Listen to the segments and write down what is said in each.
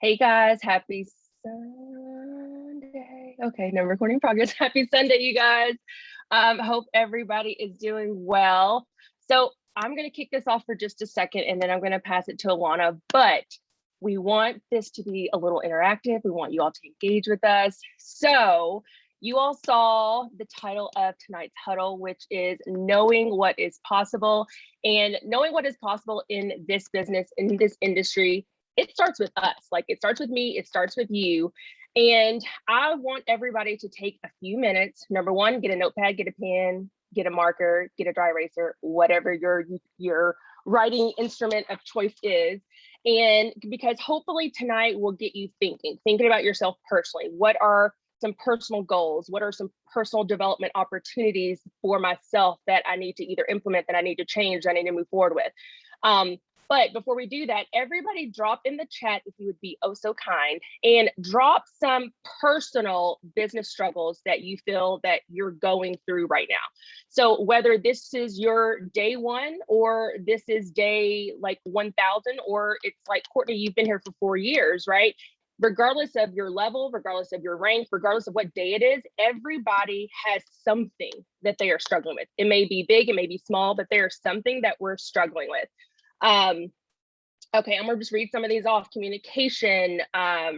Hey guys, happy Sunday. Okay, no recording progress. Happy Sunday, you guys. Hope everybody is doing well. So I'm going to kick this off for just a second and then I'm going to pass it to Alana, but we want this to be a little interactive. We want you all to engage with us. So you all saw the title of tonight's huddle, which is knowing what is possible. And knowing what is possible in this business, in this industry, it starts with us. Like, it starts with me, it starts with you. And I want everybody to take a few minutes. Number one, get a notepad, get a pen, get a marker, get a dry eraser, whatever your writing instrument of choice is. And because hopefully tonight will get you thinking about yourself personally. What are some personal goals? What are some personal development opportunities for myself that I need to either implement, that I need to change, that I need to move forward with? But before we do that, everybody drop in the chat, if you would be oh so kind, and drop some personal business struggles that you feel that you're going through right now. So whether this is your day one, or this is day like 1000, or it's like Courtney, you've been here for 4 years, right? Regardless of your level, regardless of your rank, regardless of what day it is, everybody has something that they are struggling with. It may be big, it may be small, but there's something that we're struggling with. Okay, I'm gonna just read some of these off. Communication,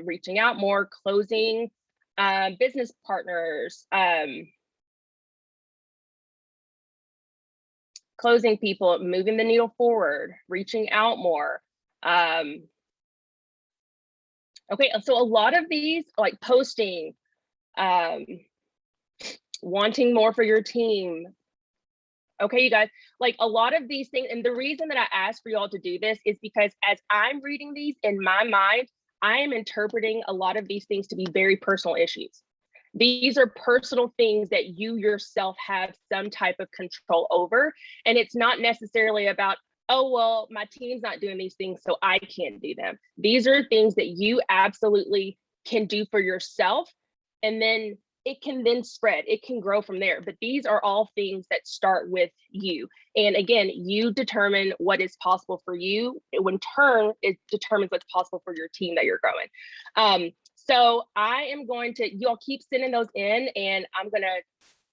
reaching out more, closing business partners, closing people, moving the needle forward, reaching out more. Okay, so a lot of these, like posting, wanting more for your team. Okay, you guys, like a lot of these things, and the reason that I asked for y'all to do this is because as I'm reading these in my mind, I am interpreting a lot of these things to be very personal issues. These are personal things that you yourself have some type of control over. And it's not necessarily about, oh, well, my team's not doing these things, so I can't do them. These are things that you absolutely can do for yourself. And then it can then spread, it can grow from there. But these are all things that start with you. And again, you determine what is possible for you. In turn, it determines what's possible for your team that you're growing. So I am going to, y'all keep sending those in, and I'm going to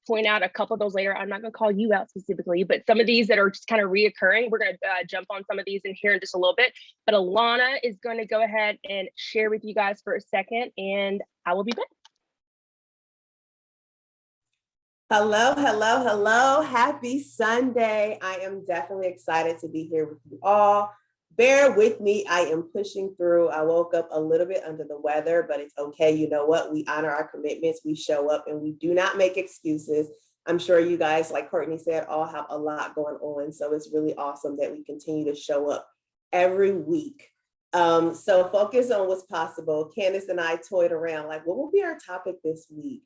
point out a couple of those later. I'm not going to call you out specifically, but some of these that are just kind of reoccurring, we're going to jump on some of these in here in just a little bit. But Alana is going to go ahead and share with you guys for a second, and I will be back. Hello, hello, hello. Happy Sunday. I am definitely excited to be here with you all. Bear with me. I am pushing through. I woke up a little bit under the weather, but it's okay. You know what? We honor our commitments. We show up and we do not make excuses. I'm sure you guys, like Courtney said, all have a lot going on. So it's really awesome that we continue to show up every week. So focus on what's possible. Candace and I toyed around like, what will be our topic this week?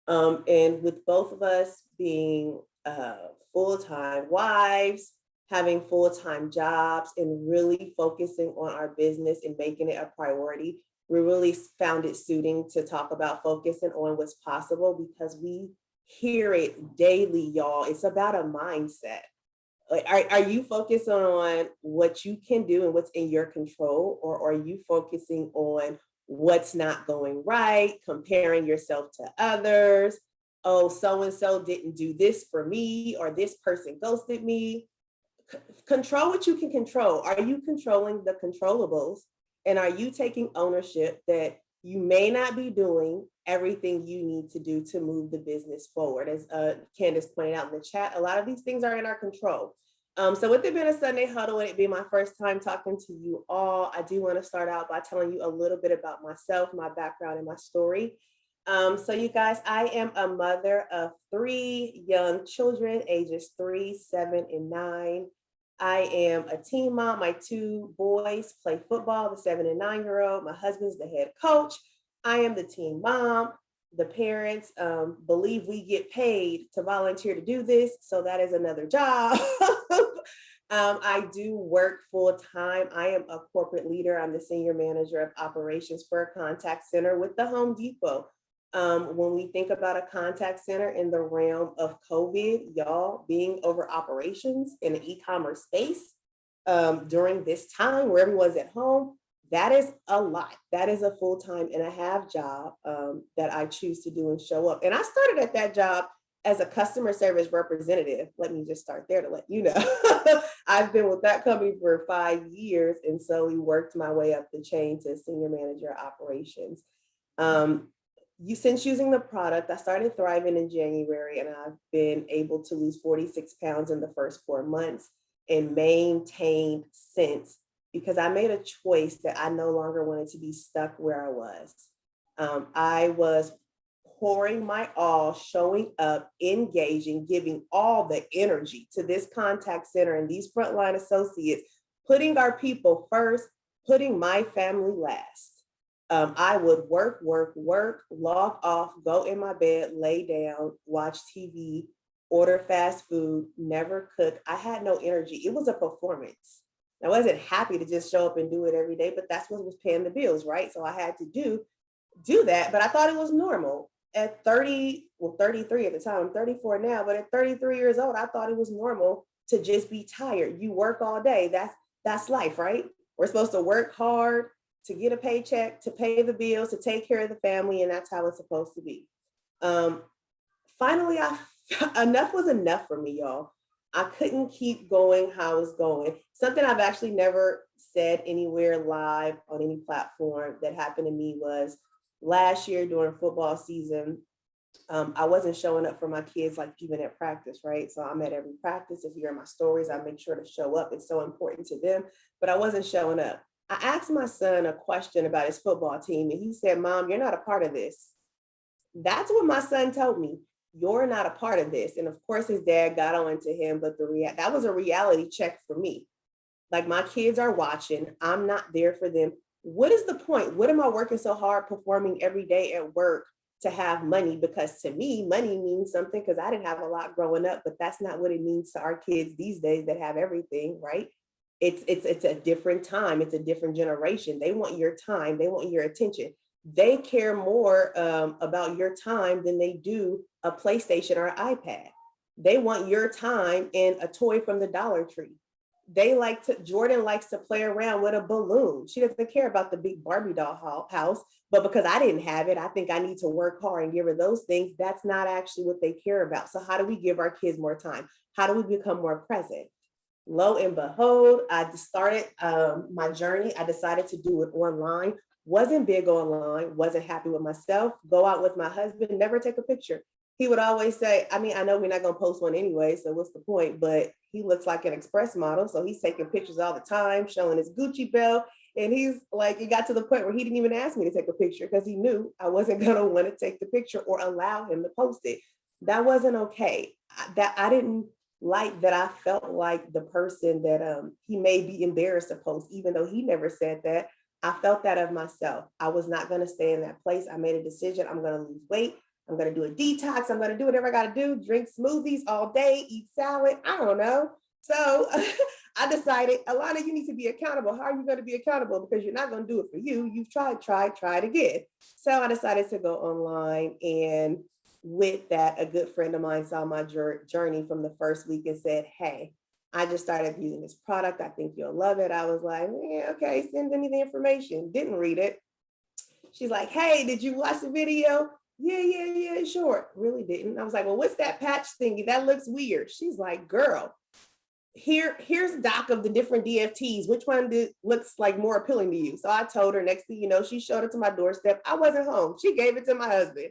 And with both of us being full-time wives, having full-time jobs, and really focusing on our business and making it a priority, we really found it suiting to talk about focusing on what's possible, because we hear it daily, y'all. It's about a mindset. Like, are you focusing on what you can do and what's in your control, or are you focusing on what's not going right, comparing yourself to others? Oh, so-and-so didn't do this for me, or this person ghosted me. Control what you can control. Are you controlling the controllables? And are you taking ownership that you may not be doing everything you need to do to move the business forward? As Candace pointed out in the chat, a lot of these things are in our control. So with it being a Sunday huddle and it being my first time talking to you all, I do want to start out by telling you a little bit about myself, my background, and my story. So you guys, I am a mother of 3 young children, ages 3, 7, and 9. I am a teen mom. My 2 boys play football, the 7 and 9-year-old. My husband's the head coach. I am the teen mom. The parents believe we get paid to volunteer to do this, so that is another job. I do work full time. I am a corporate leader. I'm the senior manager of operations for a contact center with the Home Depot. When we think about a contact center in the realm of COVID, y'all, being over operations in an e-commerce space during this time where everyone's at home, That is a lot. That is a full-time and a half job that I choose to do and show up. And I started at that job as a customer service representative. Let me just start there to let you know. I've been with that company for 5 years and slowly worked my way up the chain to senior manager operations. Since using the product, I started thriving in January, and I've been able to lose 46 pounds in the first 4 months and maintained since, because I made a choice that I no longer wanted to be stuck where I was. I was pouring my all, showing up, engaging, giving all the energy to this contact center and these frontline associates, putting our people first, putting my family last. I would work, log off, go in my bed, lay down, watch TV, order fast food, never cook. I had no energy. It was a performance. I wasn't happy to just show up and do it every day, but that's what was paying the bills, right? So I had to do that, but I thought it was normal. At 33 at the time, I'm 34 now, but at 33 years old, I thought it was normal to just be tired. You work all day. That's life, right? We're supposed to work hard to get a paycheck, to pay the bills, to take care of the family, and that's how it's supposed to be. Finally, enough was enough for me, y'all. I couldn't keep going how I was going. Something I've actually never said anywhere live on any platform that happened to me was last year during football season. I wasn't showing up for my kids, like even at practice, right? So I'm at every practice. If you're in my stories, I make sure to show up. It's so important to them, but I wasn't showing up. I asked my son a question about his football team, and he said, "Mom, you're not a part of this." That's what my son told me. You're not a part of this. And of course, his dad got on to him, but that was a reality check for me. Like, my kids are watching. I'm not there for them. What is the point? What am I working so hard performing every day at work to have money? Because to me, money means something, because I didn't have a lot growing up, but that's not what it means to our kids these days that have everything, right? It's a different time. It's a different generation. They want your time. They want your attention. They care more about your time than they do a PlayStation or an iPad. They want your time and a toy from the Dollar Tree. Jordan likes to play around with a balloon. She doesn't care about the big Barbie doll house, but because I didn't have it, I think I need to work hard and give her those things. That's not actually what they care about. So how do we give our kids more time? How do we become more present? Lo and behold, I just started my journey. I decided to do it online. Wasn't big online, wasn't happy with myself. Go out with my husband, never take a picture. He would always say, I mean, I know we're not gonna post one anyway, so what's the point? But he looks like an express model, so he's taking pictures all the time, showing his Gucci belt. And he's like, it got to the point where he didn't even ask me to take a picture because he knew I wasn't gonna want to take the picture or allow him to post it. That wasn't okay. I didn't like that. I felt like the person that he may be embarrassed to post, even though he never said that. I felt that of myself. I was not going to stay in that place. I made a decision. I'm going to lose weight. I'm going to do a detox. I'm going to do whatever I got to do, drink smoothies all day, eat salad. I don't know. So I decided, Alana, you need to be accountable. How are you going to be accountable? Because you're not going to do it for you. You've tried it again. So I decided to go online, and with that, a good friend of mine saw my journey from the first week and said, "Hey, I just started using this product. I think you'll love it." I was like, "Yeah, okay, send me the information." Didn't read it. She's like, "Hey, did you watch the video?" Yeah, sure. Really didn't. I was like, "Well, what's that patch thingy? That looks weird." She's like, "Girl, here's a doc of the different DFTs. Which one looks like more appealing to you?" So I told her. Next thing you know, she showed it to my doorstep. I wasn't home. She gave it to my husband.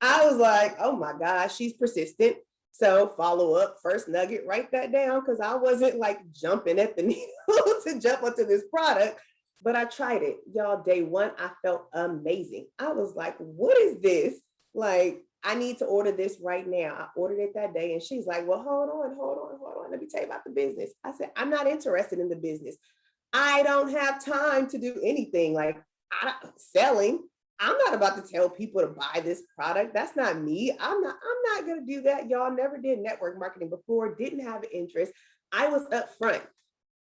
I was like, oh my gosh, she's persistent. So follow up, first nugget, write that down, because I wasn't like jumping at the needle to jump onto this product, but I tried it. Y'all, day one, I felt amazing. I was like, what is this? Like, I need to order this right now. I ordered it that day, and she's like, well, hold on. Let me tell you about the business. I said, I'm not interested in the business. I don't have time to do anything like selling. I'm not about to tell people to buy this product. That's not me. I'm not going to do that. Y'all, never did network marketing before, didn't have an interest. I was upfront.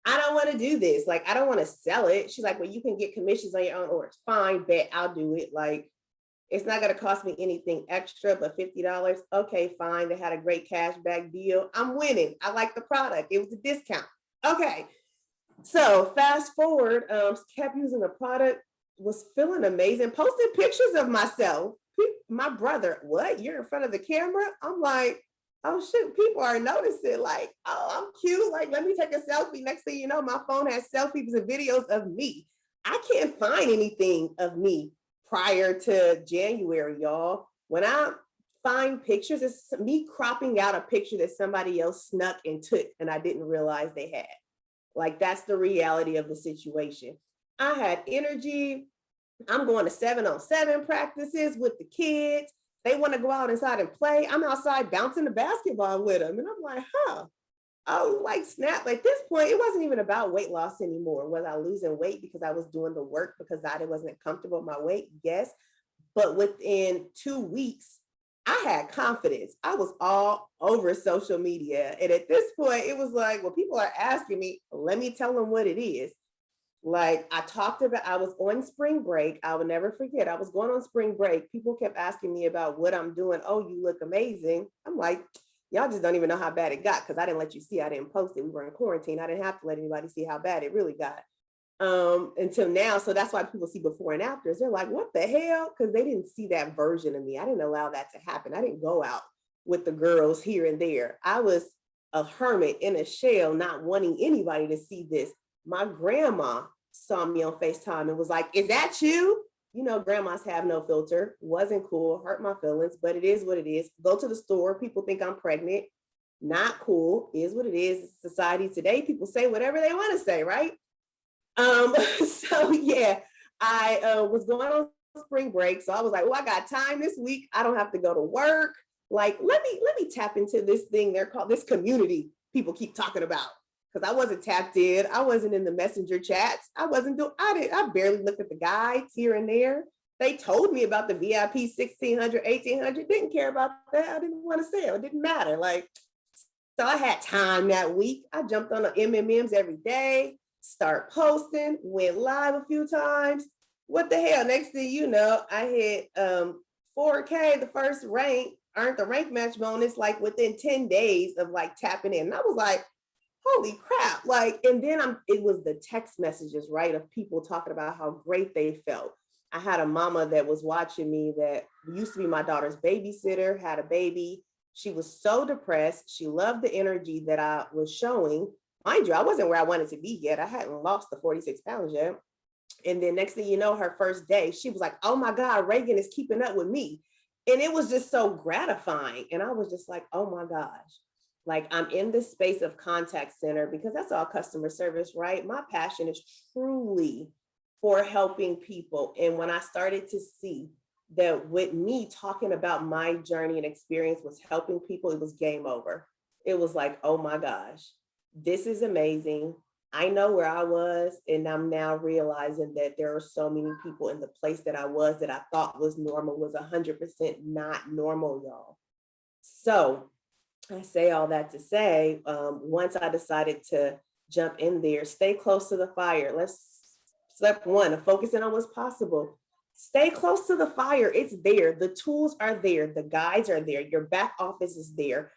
I don't want to do this. Like, I don't want to sell it. She's like, well, you can get commissions on your own orders. Fine, bet, I'll do it. Like, it's not going to cost me anything extra but $50. Okay, fine. They had a great cash back deal. I'm winning. I like the product. It was a discount. Okay. So fast forward, kept using the product, was feeling amazing, posted pictures of myself. My brother, what? You're in front of the camera? I'm like, oh shit, people are noticing. Like, oh, I'm cute. Like, let me take a selfie. Next thing you know, my phone has selfies and videos of me. I can't find anything of me prior to January, y'all. When I find pictures, it's me cropping out a picture that somebody else snuck and took and I didn't realize they had. Like, that's the reality of the situation. I had energy. I'm going to 7-on-7 practices with the kids. They want to go out inside and play. I'm outside bouncing the basketball with them. And I'm like, oh, like snap. At this point, it wasn't even about weight loss anymore. Was I losing weight because I was doing the work because I wasn't comfortable with my weight? Yes. But within 2 weeks, I had confidence. I was all over social media. And at this point, it was like, well, people are asking me, let me tell them what it is. Like I talked about, I was on spring break. I will never forget. I was going on spring break. People kept asking me about what I'm doing. Oh, you look amazing. I'm like, y'all just don't even know how bad it got because I didn't let you see. I didn't post it. We were in quarantine. I didn't have to let anybody see how bad it really got until now. So that's why people see before and afters. They're like, what the hell? Because they didn't see that version of me. I didn't allow that to happen. I didn't go out with the girls here and there. I was a hermit in a shell, not wanting anybody to see this. My grandma saw me on FaceTime and was like, is that you? You know, grandmas have no filter. Wasn't cool, hurt my feelings, but it is what it is. Go to the store, people think I'm pregnant. Not cool, is what it is. Society today, people say whatever they want to say, right? So yeah, I was going on spring break. So I was like, oh, I got time this week. I don't have to go to work. Like, let me tap into this thing they're called this community people keep talking about. Because I wasn't tapped in. I wasn't in the messenger chats. I barely looked at the guides here and there. They told me about the VIP 1600, 1800. Didn't care about that. I didn't want to sell. It didn't matter. Like, so I had time that week. I jumped on the MMMs every day, start posting, went live a few times. What the hell? Next thing you know, I hit 4K, the first rank, earned the rank match bonus like within 10 days of like tapping in. And I was like, holy crap. Like, and then it was the text messages, right, of people talking about how great they felt. I had a mama that was watching me that used to be my daughter's babysitter, had a baby. She was so depressed. She loved the energy that I was showing. Mind you, I wasn't where I wanted to be yet. I hadn't lost the 46 pounds yet. And then next thing you know, her first day, she was like, oh my God, Reagan is keeping up with me. And it was just so gratifying. And I was just like, oh my gosh, like I'm in this space of contact center because that's all customer service, right? My passion is truly for helping people. And when I started to see that with me talking about my journey and experience was helping people, it was game over. It was like, oh my gosh, this is amazing. I know where I was, and I'm now realizing that there are so many people in the place that I was that I thought was normal was 100% not normal, y'all. So I say all that to say, once I decided to jump in there, stay close to the fire. Step one, focusing on what's possible. Stay close to the fire. It's there. The tools are there. The guides are there. Your back office is there.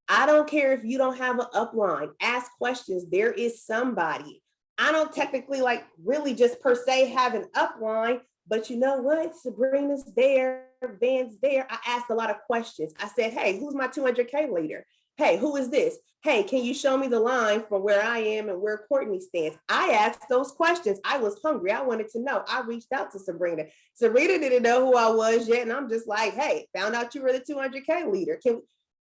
I don't care if you don't have an upline. Ask questions. There is somebody. I don't technically like really just per se have an upline, but you know what? Sabrina's there, Van's there. I asked a lot of questions. I said, hey, who's my 200K leader? Hey, who is this? Hey, can you show me the line from where I am and where Courtney stands? I asked those questions. I was hungry. I wanted to know. I reached out to Sabrina. Sabrina didn't know who I was yet. And I'm just like, hey, found out you were the 200K leader.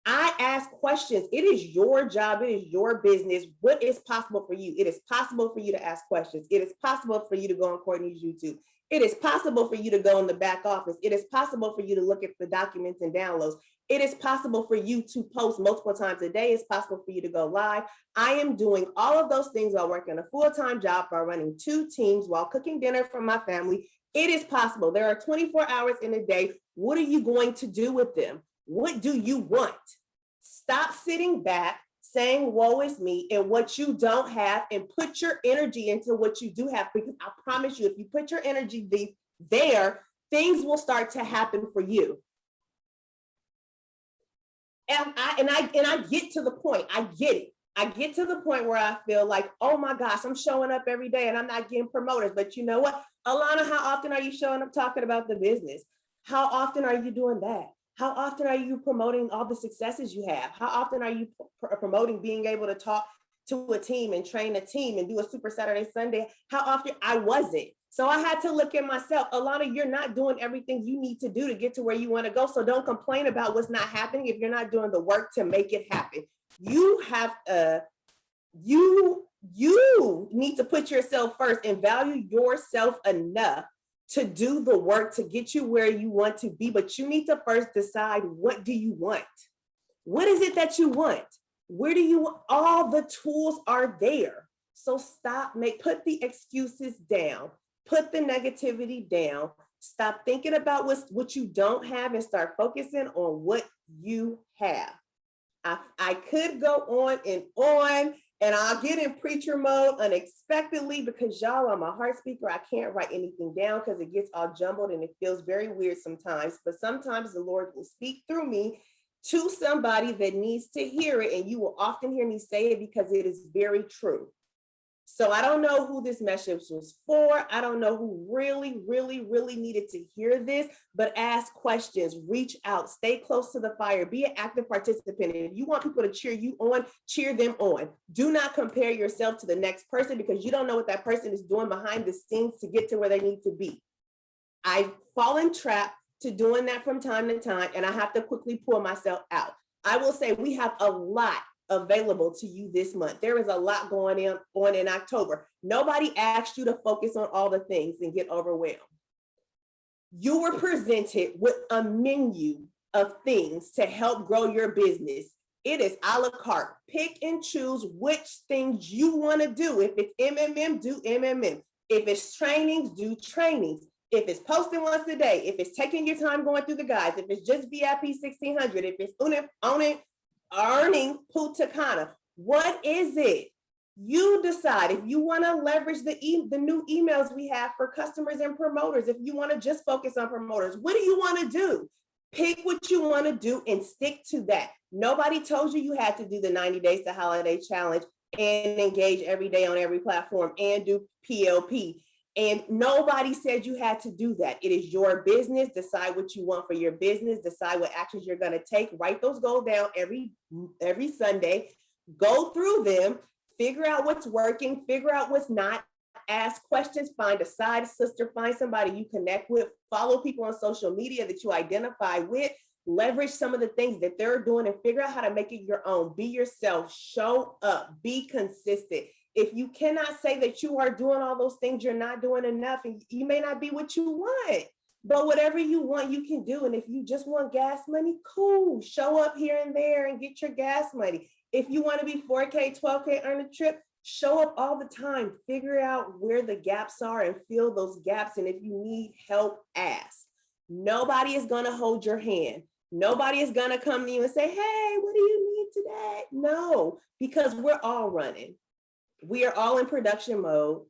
I ask questions. It is your job. It is your business. What is possible for you? It is possible for you to ask questions. It is possible for you to go on Courtney's YouTube. It is possible for you to go in the back office. It is possible for you to look at the documents and downloads. It is possible for you to post multiple times a day. It's possible for you to go live. I am doing all of those things while working a full-time job, while running 2 teams, while cooking dinner for my family. It is possible. There are 24 hours in a day. What are you going to do with them? What do you want? Stop sitting back saying, woe is me, and what you don't have, and put your energy into what you do have. Because I promise you, if you put your energy there, things will start to happen for you. And I get to the point. I get it. I get to the point where I feel like, oh my gosh, I'm showing up every day and I'm not getting promoted. But you know what? Alana, how often are you showing up talking about the business? How often are you doing that? How often are you promoting all the successes you have? How often are you promoting being able to talk to a team and train a team and do a Super Saturday Sunday? How often? I wasn't. So I had to look at myself. Alana, you're not doing everything you need to do to get to where you want to go. So don't complain about what's not happening if you're not doing the work to make it happen. You have you need to put yourself first and value yourself enough to do the work to get you where you want to be. But you need to first decide, what do you want? What is it that you want? Where do you, all the tools are there. So put the excuses down, put the negativity down, stop thinking about what you don't have and start focusing on what you have. I could go on, and I'll get in preacher mode unexpectedly because y'all, I'm a heart speaker. I can't write anything down because it gets all jumbled and it feels very weird sometimes. But sometimes the Lord will speak through me to somebody that needs to hear it. And you will often hear me say it because it is very true. So I don't know who this message was for. I don't know who really, really, really needed to hear this, but ask questions, reach out, stay close to the fire, be an active participant. And if you want people to cheer you on, cheer them on. Do not compare yourself to the next person because you don't know what that person is doing behind the scenes to get to where they need to be. I've fallen trapped to doing that from time to time, and I have to quickly pull myself out. I will say we have a lot available to you this month. There is a lot going on in October. Nobody asked you to focus on all the things and get overwhelmed. You were presented with a menu of things to help grow your business. It is a la carte. Pick and choose which things you want to do. If it's MMM, do MMM. If it's trainings, do trainings. If it's posting once a day, if it's taking your time going through the guides, if it's just VIP 1600, if it's earning Punta Cana, what is it? You decide. If you want to leverage the new emails we have for customers and promoters, if you want to just focus on promoters, what do you want to do? Pick what you want to do and stick to that. Nobody told you you had to do the 90 days to holiday challenge and engage every day on every platform and do PLP. And nobody said you had to do that. It is your business. Decide what you want for your business. Decide what actions you're going to take. Write those goals down every Sunday. Go through them. Figure out what's working. Figure out what's not. Ask questions. Find a side sister. Find somebody you connect with. Follow people on social media that you identify with. Leverage some of the things that they're doing and figure out how to make it your own. Be yourself. Show up. Be consistent. If you cannot say that you are doing all those things, you're not doing enough, and you may not be what you want, but whatever you want, you can do. And if you just want gas money, cool. Show up here and there and get your gas money. If you want to be 4K, 12K, earn a trip, show up all the time. Figure out where the gaps are and fill those gaps. And if you need help, ask. Nobody is going to hold your hand. Nobody is going to come to you and say, hey, what do you need today? No, because we're all running. We are all in production mode.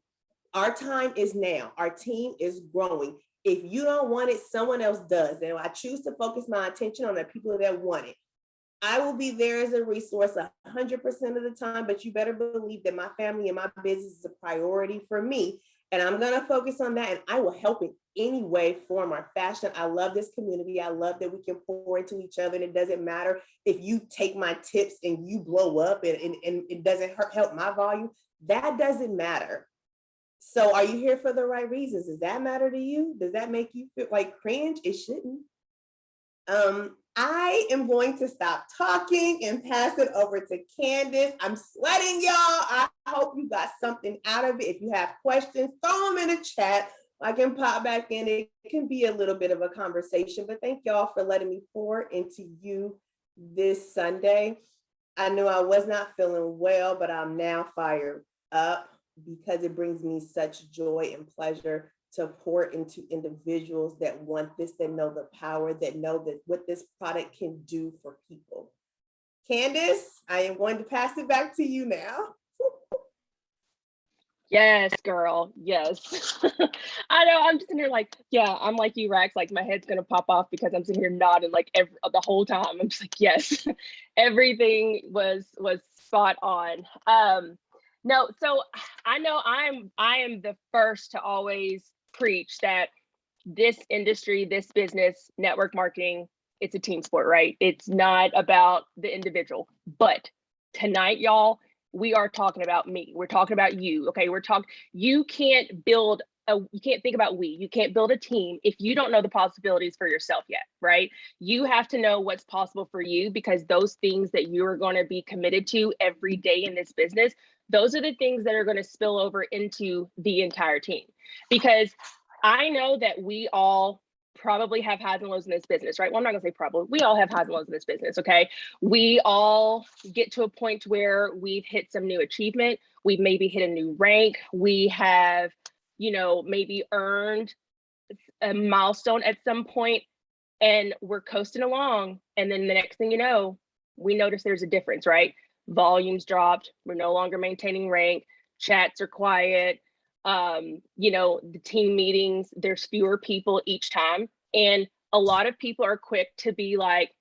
Our time is now. Our team is growing. If you don't want it, someone else does. And I choose to focus my attention on the people that want it. I will be there as a resource 100% of the time, but you better believe that my family and my business is a priority for me. And I'm going to focus on that, and I will help in any way, form, or fashion. I love this community. I love that we can pour into each other. And it doesn't matter if you take my tips and you blow up and it doesn't help my volume. That doesn't matter. So are you here for the right reasons? Does that matter to you? Does that make you feel like cringe? It shouldn't. I am going to stop talking and pass it over to Candace. I'm sweating, y'all. I hope you got something out of it. If you have questions, throw them in the chat. I can pop back in. It can be a little bit of a conversation, but thank y'all for letting me pour into you this Sunday. I knew I was not feeling well, but I'm now fired up because it brings me such joy and pleasure to pour into individuals that want this, that know the power, that know that what this product can do for people. Candace, I am going to pass it back to you now. Yes, girl. Yes. I know. I'm just in here like, yeah, I'm like you, Rax. Like my head's going to pop off because I'm sitting here nodding like the whole time. I'm just like, yes, everything was spot on. No, so I know I am the first to always preach that this industry, this business, network marketing, it's a team sport, right? It's not about the individual. But tonight, y'all, we are talking about me. We're talking about you. Okay. You can't build you can't think about you can't build a team if you don't know the possibilities for yourself yet, right? You have to know what's possible for you, because those things that you are going to be committed to every day in this business, those are the things that are going to spill over into the entire team. Because I know that we all probably have highs and lows in this business, right? Well, I'm not gonna say probably, we all have highs and lows in this business, okay? We all get to a point where we've hit some new achievement, we've maybe hit a new rank, we have, maybe earned a milestone at some point, and we're coasting along. And then the next thing you know, we notice there's a difference, right? Volumes dropped, we're no longer maintaining rank, chats are quiet, the team meetings, there's fewer people each time. And a lot of people are quick to be like,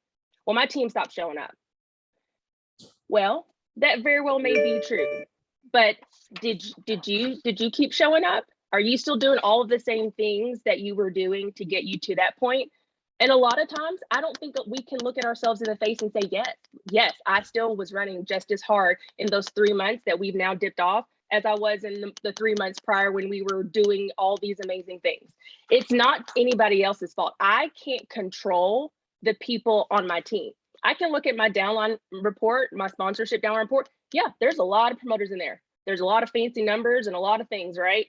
well, my team stopped showing up. Well, that very well may be true, but did you keep showing up? Are you still doing all of the same things that you were doing to get you to that point? And a lot of times, I don't think that we can look at ourselves in the face and say, yes, I still was running just as hard in those 3 months that we've now dipped off as I was in the 3 months prior when we were doing all these amazing things. It's not anybody else's fault. I can't control the people on my team. I can look at my downline report, my sponsorship downline report. Yeah, there's a lot of promoters in there. There's a lot of fancy numbers and a lot of things, right?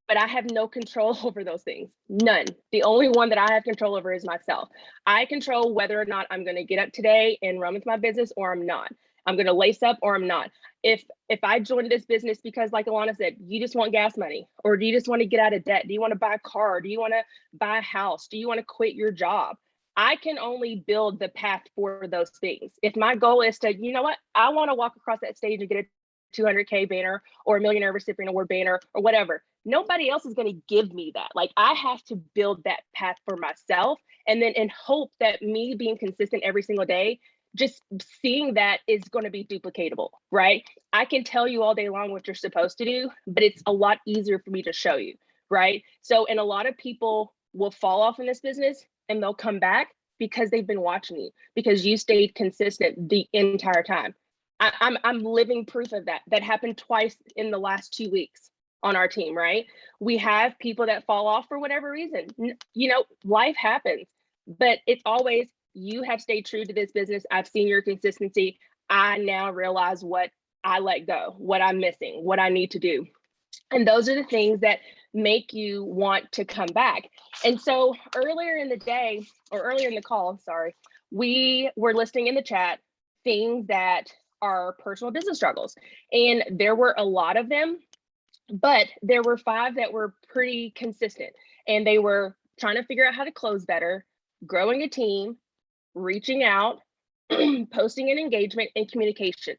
But I have no control over those things. None. The only one that I have control over is myself. I control whether or not I'm going to get up today and run with my business, or I'm not. I'm going to lace up, or I'm not. If I joined this business because, like Alana said, you just want gas money, or do you just want to get out of debt? Do you want to buy a car? Do you want to buy a house? Do you want to quit your job? I can only build the path for those things. If my goal is to, you know what, I want to walk across that stage and get a 200K banner or a Millionaire Recipient Award banner or whatever, nobody else is going to give me that. Like, I have to build that path for myself, and then in hope that me being consistent every single day, just seeing that is going to be duplicatable, right? I can tell you all day long what you're supposed to do, but it's a lot easier for me to show you, right? So, and a lot of people will fall off in this business and they'll come back because they've been watching you, because you stayed consistent the entire time. I'm living proof of that. That happened twice in the last 2 weeks on our team, right? We have people that fall off for whatever reason. Life happens, but it's always, you have stayed true to this business. I've seen your consistency. I now realize what I let go, what I'm missing, what I need to do. And those are the things that make you want to come back. And so earlier in the call, sorry, we were listing in the chat things that are personal business struggles. And there were a lot of them, but there were 5 that were pretty consistent. And they were trying to figure out how to close better, growing a team, reaching out, posting an engagement, and communication.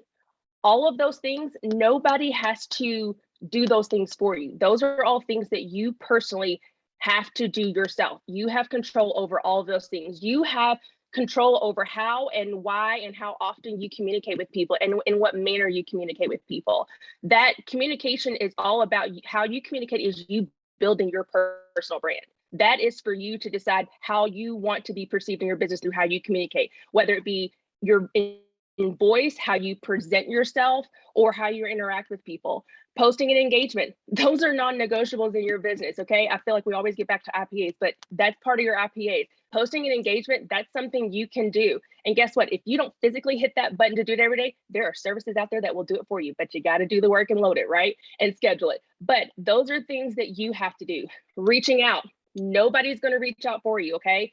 All of those things, nobody has to do those things for you. Those are all things that you personally have to do yourself. You have control over all of those things. You have control over how and why and how often you communicate with people, and in what manner you communicate with people. That communication is all about how you communicate, is you building your personal brand. That is for you to decide how you want to be perceived in your business through how you communicate, whether it be your in voice, how you present yourself, or how you interact with people. Posting and engagement, those are non-negotiables in your business, okay? I feel like we always get back to IPAs, but that's part of your IPAs. Posting and engagement, that's something you can do. And guess what? If you don't physically hit that button to do it every day, there are services out there that will do it for you, but you got to do the work and load it, right? And schedule it. But those are things that you have to do. Reaching out, nobody's going to reach out for you, okay?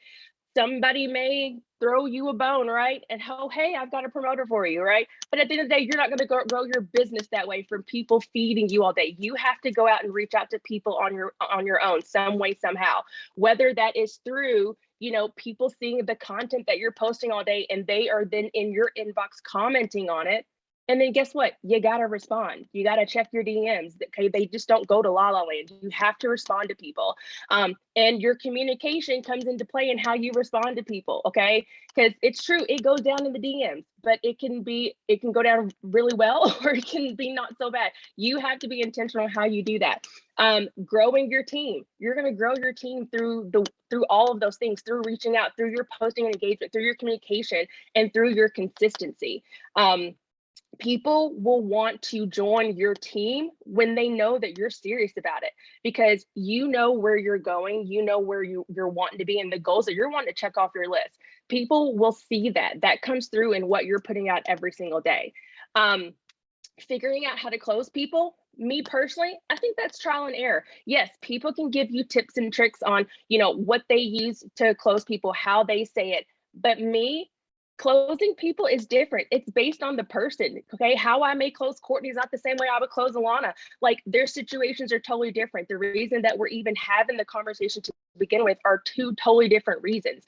Somebody may throw you a bone, right? And oh, hey, I've got a promoter for you, right? But at the end of the day, you're not going to grow your business that way from people feeding you all day. You have to go out and reach out to people on your own, some way, somehow. Whether that is through, people seeing the content that you're posting all day, and they are then in your inbox commenting on it, And then guess what? You got to respond. You got to check your DMs. Okay. They just don't go to la la land. You have to respond to people. And your communication comes into play in how you respond to people. Okay. Because it's true. It goes down in the DMs, but it can go down really well, or it can be not so bad. You have to be intentional on how you do that. Growing your team. You're going to grow your team through all of those things, through reaching out, through your posting and engagement, through your communication, and through your consistency. People will want to join your team when they know that you're serious about it, because you know where you're going, you know where you're wanting to be, and the goals that you're wanting to check off your list. People will see that comes through in what you're putting out every single day. Figuring out how to close people, me personally, I think that's trial and error. Yes, people can give you tips and tricks on, what they use to close people, how they say it, but me, closing people is different. It's based on the person. Okay. How I may close Courtney is not the same way I would close Alana. Like, their situations are totally different. The reason that we're even having the conversation to begin with are two totally different reasons.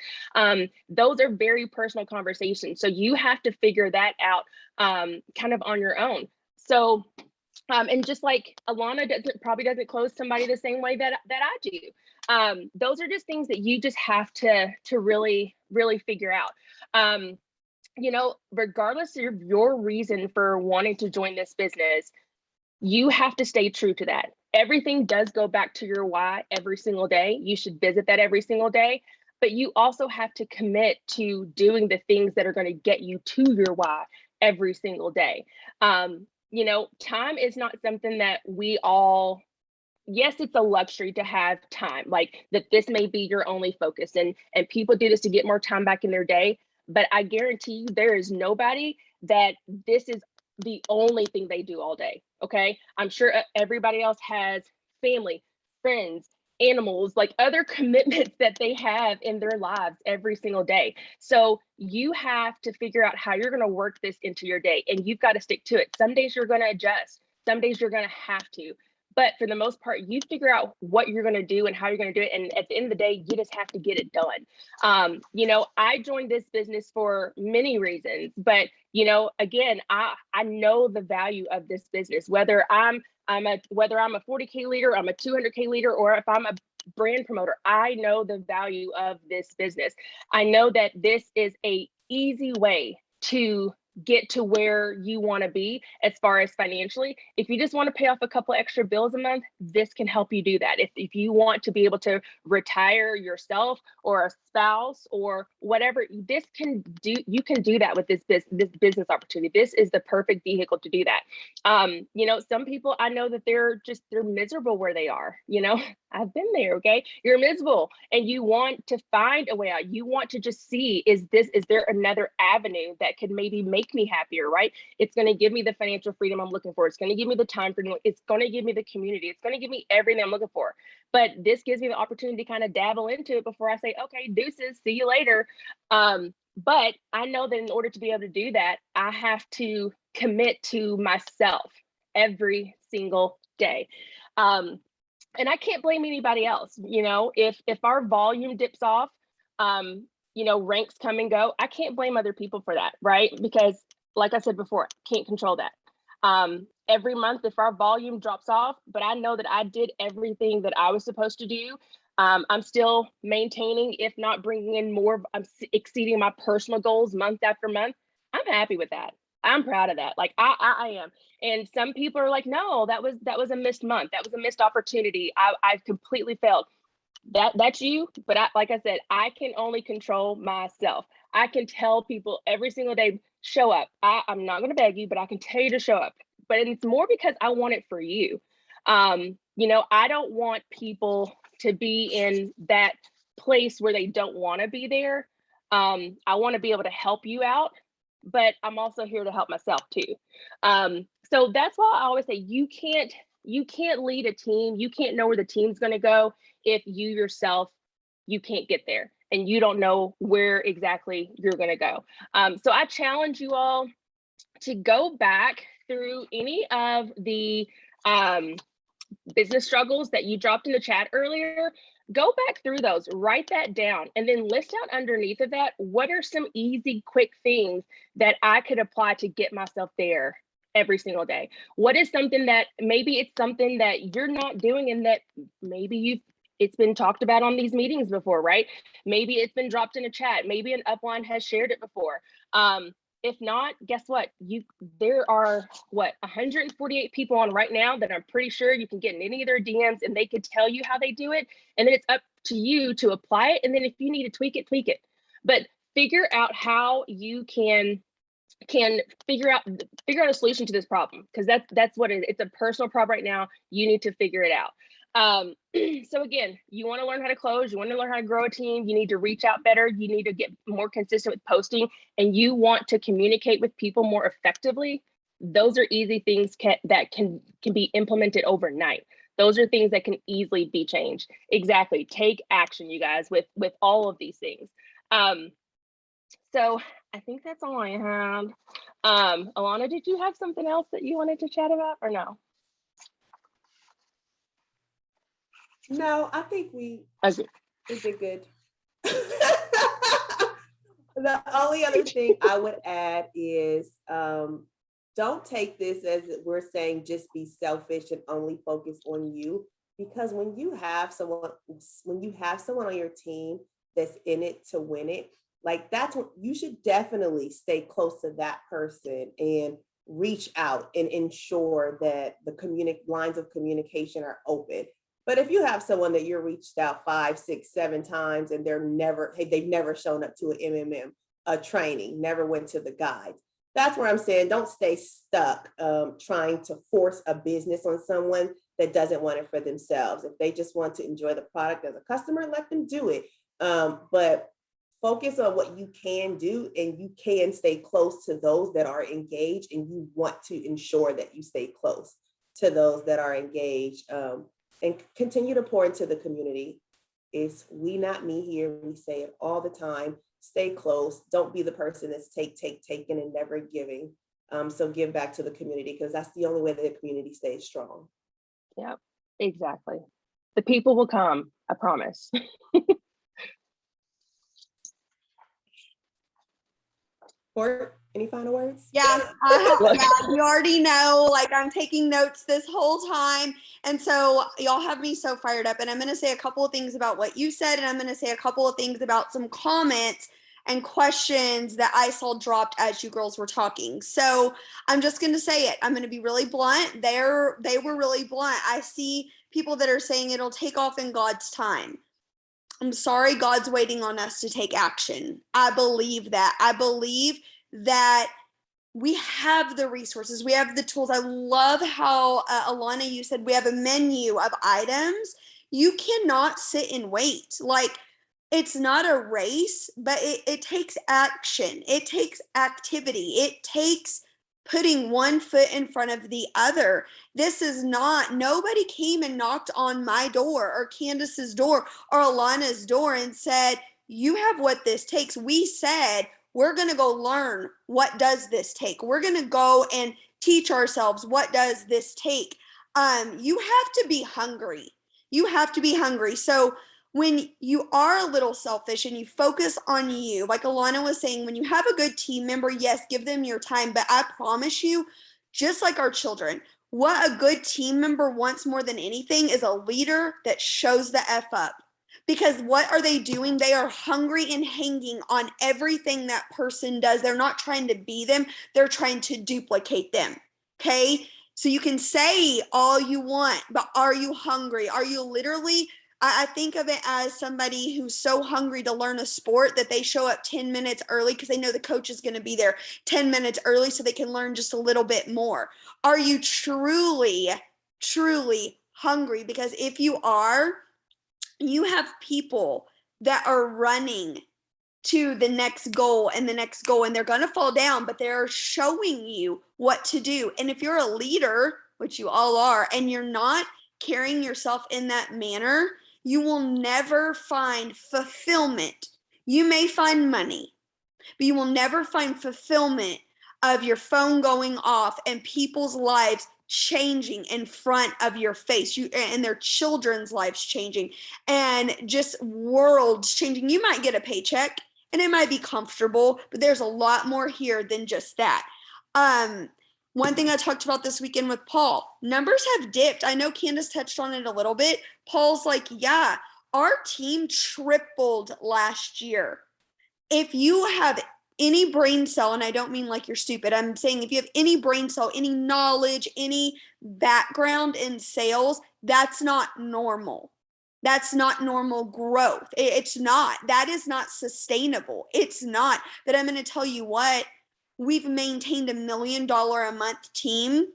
Those are very personal conversations. So you have to figure that out kind of on your own. So and just like Alana probably doesn't close somebody the same way that I do. Those are just things that you just have to really, really figure out. Regardless of your reason for wanting to join this business, you have to stay true to that. Everything does go back to your why every single day. You should visit that every single day, but you also have to commit to doing the things that are going to get you to your why every single day. Time is not something that we all, yes, it's a luxury to have time, like that this may be your only focus, and people do this to get more time back in their day. But I guarantee you, there is nobody that this is the only thing they do all day. Okay. I'm sure everybody else has family, friends, animals, like other commitments that they have in their lives every single day. So you have to figure out how you're going to work this into your day, and you've got to stick to it. Some days you're going to adjust. Some days you're going to have to. But for the most part, you figure out what you're going to do and how you're going to do it. And at the end of the day, you just have to get it done. I joined this business for many reasons, but, again, I know the value of this business, whether I'm a 40K leader, I'm a 200K leader, or if I'm a brand promoter, I know the value of this business. I know that this is a easy way to get to where you want to be as far as financially. If you just want to pay off a couple extra bills a month, this can help you do that. If you want to be able to retire yourself or a spouse or whatever, you can do that with this business opportunity. This is the perfect vehicle to do that. Some people, I know that they're miserable where they are. I've been there. Okay. You're miserable and you want to find a way out. You want to just see, is there another avenue that could maybe make me happier, right? It's going to give me the financial freedom I'm looking for. It's going to give me the time freedom. It's going to give me the community. It's going to give me everything I'm looking for. But this gives me the opportunity to kind of dabble into it before I say, okay, deuces, see you later. But I know that in order to be able to do that, I have to commit to myself every single day. And I can't blame anybody else. If our volume dips off, ranks come and go, I can't blame other people for that, right? Because like I said before, can't control that. Every month, if our volume drops off, but I know that I did everything that I was supposed to do, I'm still maintaining, if not bringing in more, I'm exceeding my personal goals month after month. I'm happy with that. I'm proud of that. Like I am. And some people are like, no, that was a missed month. That was a missed opportunity. I've completely failed. That's you. But like I said, I can only control myself. I can tell people every single day, show up. I'm not going to beg you, but I can tell you to show up. But it's more because I want it for you. I don't want people to be in that place where they don't want to be there. I want to be able to help you out, but I'm also here to help myself too. So that's why I always say you can't lead a team. You can't know where the team's going to go if you yourself, you can't get there and you don't know where exactly you're going to go. So I challenge you all to go back through any of the business struggles that you dropped in the chat earlier. Go back through those, write that down, and then list out underneath of that, what are some easy, quick things that I could apply to get myself there every single day? What is something that maybe it's something that you're not doing and that maybe it's been talked about on these meetings before, right? Maybe it's been dropped in a chat. Maybe an upline has shared it before. If not, guess what? There are 148 people on right now that I'm pretty sure you can get in any of their DMs and they could tell you how they do it. And then it's up to you to apply it. And then if you need to tweak it, tweak it. But figure out how you can figure out a solution to this problem, because that's what it's a personal problem right now. You need to figure it out. So again, you want to learn how to close, you want to learn how to grow a team, you need to reach out better, you need to get more consistent with posting, and you want to communicate with people more effectively. Those are easy things that can be implemented overnight. Those are things that can easily be changed. Exactly. Take action, you guys, with all of these things. So I think that's all I had. Alana, did you have something else that you wanted to chat about or no? No, I think we did good. The only other thing I would add is don't take this as we're saying just be selfish and only focus on you, because when you have someone on your team that's in it to win it, like that's what you should definitely stay close to that person and reach out and ensure that the lines of communication are open. But if you have someone that you're reached out 5, 6, 7 times and they've never shown up to an MMM, a training, never went to the guides, that's where I'm saying don't stay stuck trying to force a business on someone that doesn't want it for themselves. If they just want to enjoy the product as a customer, let them do it. But focus on what you can do, and you can stay close to those that are engaged, and you want to ensure that you stay close to those that are engaged. And continue to pour into the community. It's we, not me here. We say it all the time. Stay close. Don't be the person that's taking and never giving. So give back to the community, because that's the only way that the community stays strong. Yep, exactly. The people will come, I promise. Court, any final words? Yeah, you already know, like I'm taking notes this whole time. And so y'all have me so fired up. And I'm going to say a couple of things about what you said. And I'm going to say a couple of things about some comments and questions that I saw dropped as you girls were talking. So I'm just going to say it. I'm going to be really blunt. They were really blunt. I see people that are saying it'll take off in God's time. I'm sorry, God's waiting on us to take action. I believe that. I believe that we have the resources. We have the tools. I love how, Alana, you said we have a menu of items. You cannot sit and wait. Like, it's not a race, but it takes action. It takes activity. It takes putting one foot in front of the other. This is not, nobody came and knocked on my door or Candace's door or Alana's door and said, you have what this takes. We said, we're going to go learn what does this take. We're going to go and teach ourselves what does this take. You have to be hungry. You have to be hungry. So when you are a little selfish and you focus on you, like Alana was saying, when you have a good team member, yes, give them your time. But I promise you, just like our children, what a good team member wants more than anything is a leader that shows the F up. Because what are they doing? They are hungry and hanging on everything that person does. They're not trying to be them. They're trying to duplicate them. Okay? So you can say all you want, but are you hungry? Are you literally... I think of it as somebody who's so hungry to learn a sport that they show up 10 minutes early because they know the coach is going to be there 10 minutes early so they can learn just a little bit more. Are you truly, truly hungry? Because if you are, you have people that are running to the next goal and the next goal, and they're going to fall down, but they're showing you what to do. And if you're a leader, which you all are, and you're not carrying yourself in that manner, you will never find fulfillment. You may find money, but you will never find fulfillment of your phone going off and people's lives changing in front of your face, and their children's lives changing, and just worlds changing. You might get a paycheck and it might be comfortable, but there's a lot more here than just that. One thing I talked about this weekend with Paul, numbers have dipped. I know Candace touched on it a little bit. Paul's like, yeah, our team tripled last year. If you have any brain cell, and I don't mean like you're stupid, I'm saying if you have any brain cell, any knowledge, any background in sales, that's not normal. That's not normal growth. It's not. That is not sustainable. It's not. But I'm going to tell you what, we've maintained $1 million a month team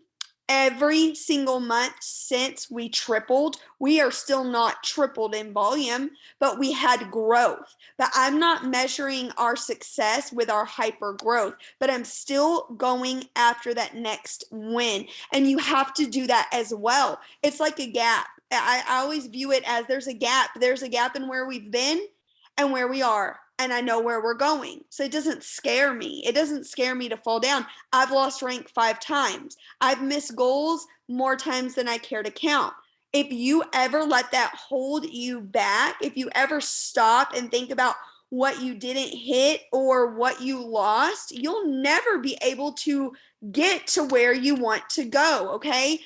every single month since we tripled. We are still not tripled in volume, but we had growth. But I'm not measuring our success with our hyper growth, but I'm still going after that next win. And you have to do that as well. It's like a gap. I always view it as there's a gap. There's a gap in where we've been and where we are. And I know where we're going. So it doesn't scare me. It doesn't scare me to fall down. I've lost rank 5 times. I've missed goals more times than I care to count. If you ever let that hold you back, if you ever stop and think about what you didn't hit or what you lost, you'll never be able to get to where you want to go, okay?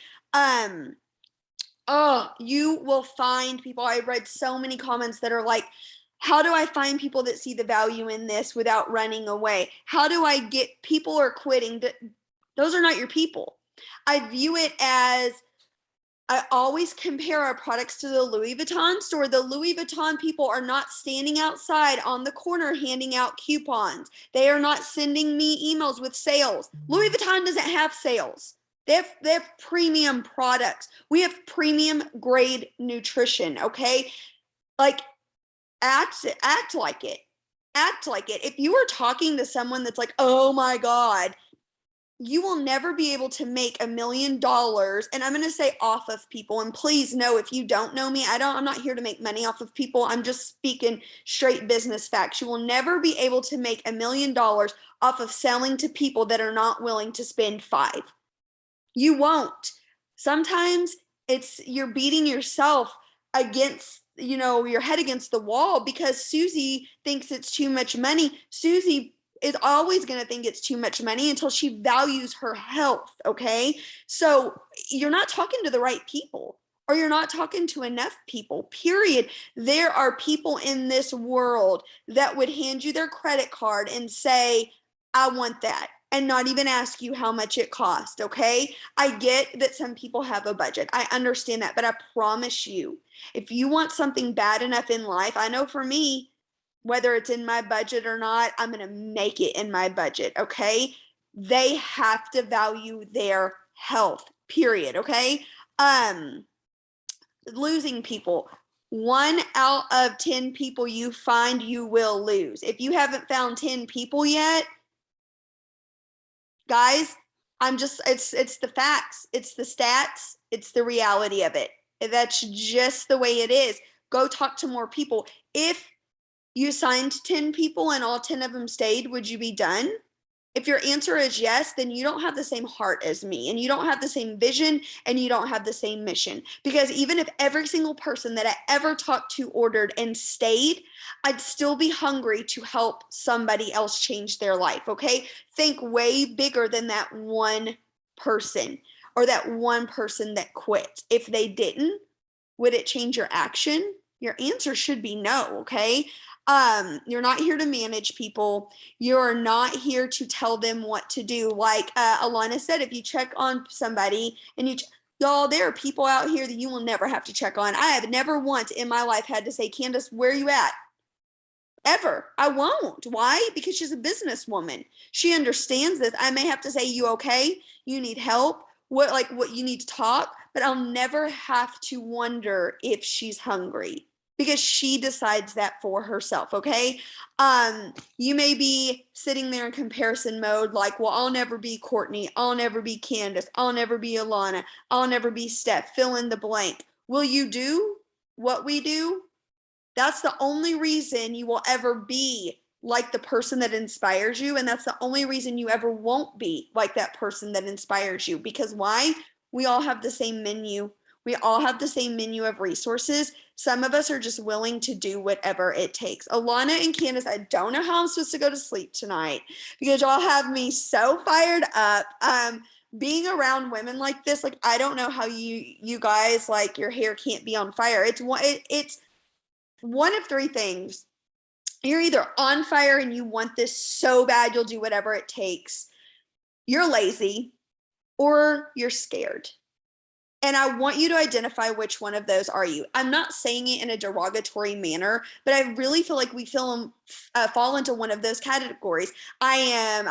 You will find people. I read so many comments that are like, how do I find people that see the value in this without running away? How do I get people are quitting? Those are not your people. I view it as I always compare our products to the Louis Vuitton store. The Louis Vuitton people are not standing outside on the corner handing out coupons. They are not sending me emails with sales. Louis Vuitton doesn't have sales. They have premium products. We have premium grade nutrition, okay? Like, act like it. Act like it. If you are talking to someone that's like, oh my God, you will never be able to make $1 million. And I'm going to say off of people. And please know, if you don't know me, I'm not here to make money off of people. I'm just speaking straight business facts. You will never be able to make $1 million off of selling to people that are not willing to spend 5. You won't. Sometimes you're beating yourself against, your head against the wall because Susie thinks it's too much money. Susie is always going to think it's too much money until she values her health, okay? So you're not talking to the right people, or you're not talking to enough people, period. There are people in this world that would hand you their credit card and say, I want that, and not even ask you how much it cost, okay? I get that some people have a budget. I understand that, but I promise you, if you want something bad enough in life, I know for me, whether it's in my budget or not, I'm going to make it in my budget, okay? They have to value their health, period, okay? Losing people. 1 out of 10 people you find, you will lose. If you haven't found 10 people yet, guys, it's the facts, it's the stats, it's the reality of it. That's just the way it is. Go talk to more people. If you signed 10 people and all 10 of them stayed, would you be done? If your answer is yes, then you don't have the same heart as me, and you don't have the same vision, and you don't have the same mission. Because even if every single person that I ever talked to ordered and stayed, I'd still be hungry to help somebody else change their life, okay? Think way bigger than that one person, or that one person that quit. If they didn't, would it change your action? Your answer should be no, okay? You're not here to manage people. You're not here to tell them what to do. Like Alana said, if you check on somebody and y'all, there are people out here that you will never have to check on. I have never once in my life had to say, Candace, where are you at? Ever. I won't. Why? Because she's a businesswoman. She understands this. I may have to say, you okay? You need help? What you need to talk? But I'll never have to wonder if she's hungry, because she decides that for herself, okay? You may be sitting there in comparison mode, like, well, I'll never be Courtney, I'll never be Candace, I'll never be Alana, I'll never be Steph, fill in the blank. Will you do what we do? That's the only reason you will ever be like the person that inspires you, and that's the only reason you ever won't be like that person that inspires you. Because why? We all have the same menu. We all have the same menu of resources. Some of us are just willing to do whatever it takes. Alana and Candace, I don't know how I'm supposed to go to sleep tonight because y'all have me so fired up. being around women like this, like, I don't know how you guys, like, your hair can't be on fire. It's one of three things. You're either on fire and you want this so bad you'll do whatever it takes, you're lazy, or you're scared. And I want you to identify which one of those are you. I'm not saying it in a derogatory manner, but I really feel like we fall into one of those categories. I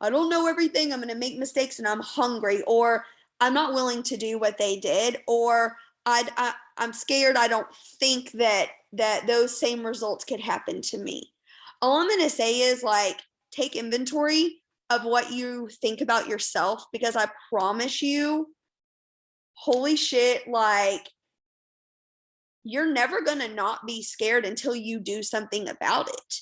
don't know everything. I'm going to make mistakes and I'm hungry, or I'm not willing to do what they did, or I'm scared. I don't think that those same results could happen to me. All I'm going to say is, like, take inventory of what you think about yourself, because I promise you, holy shit, like, you're never gonna not be scared until you do something about it.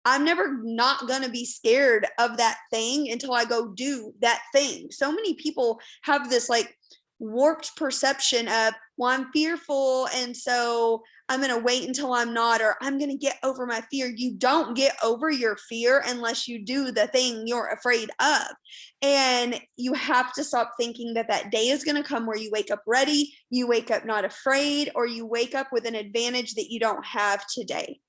I'm never not gonna be scared of that thing until I go do that thing. So many people have this, like, warped perception of, well, I'm fearful, and so I'm going to wait until I'm not, or I'm going to get over my fear. You don't get over your fear unless you do the thing you're afraid of. And you have to stop thinking that that day is going to come where you wake up ready, you wake up not afraid, or you wake up with an advantage that you don't have today.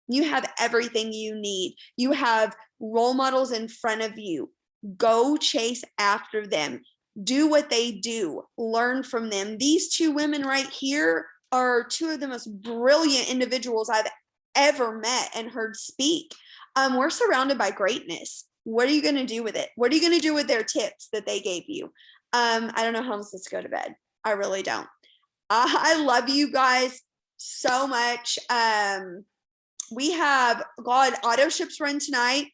You have everything you need. You have role models in front of you. Go chase after them. Do what they do. Learn from them. These two women right here are two of the most brilliant individuals I've ever met and heard speak. We're surrounded by greatness. What are you going to do with it? What are you going to do with their tips that they gave you? I don't know how I'm supposed to go to bed. I really don't. I love you guys so much. We have, God, auto ships run tonight.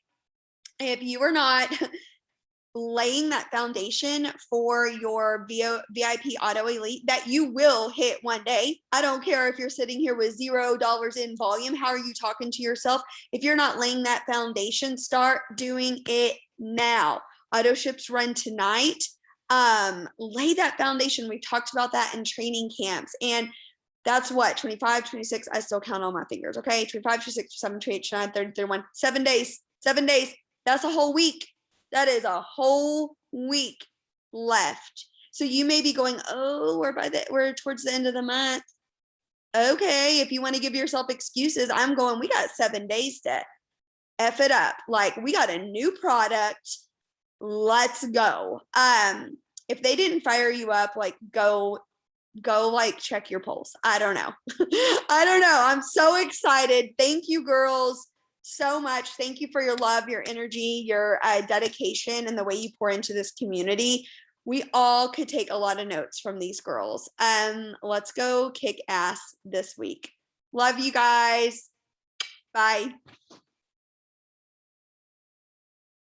If you are not laying that foundation for your VIP Auto Elite that you will hit one day. I don't care if you're sitting here with $0 in volume. How are you talking to yourself? If you're not laying that foundation, start doing it now. Auto ships run tonight. Lay that foundation. We talked about that in training camps. And that's what, 25, 26, I still count on my fingers, okay? 25, 26, 27, 28, 29, 30, 31, 7 days. 7 days. That's a whole week. That is a whole week left. So you may be going, oh, we're towards the end of the month. Okay, if you want to give yourself excuses, I'm going, we got 7 days to F it up. Like, we got a new product. Let's go. If they didn't fire you up, like, go like check your pulse. I don't know. I don't know. I'm so excited. Thank you, girls, so much. Thank you for your love, your energy, your dedication, and the way you pour into this community. We all could take a lot of notes from these girls. Let's go kick ass this week. Love you guys. Bye.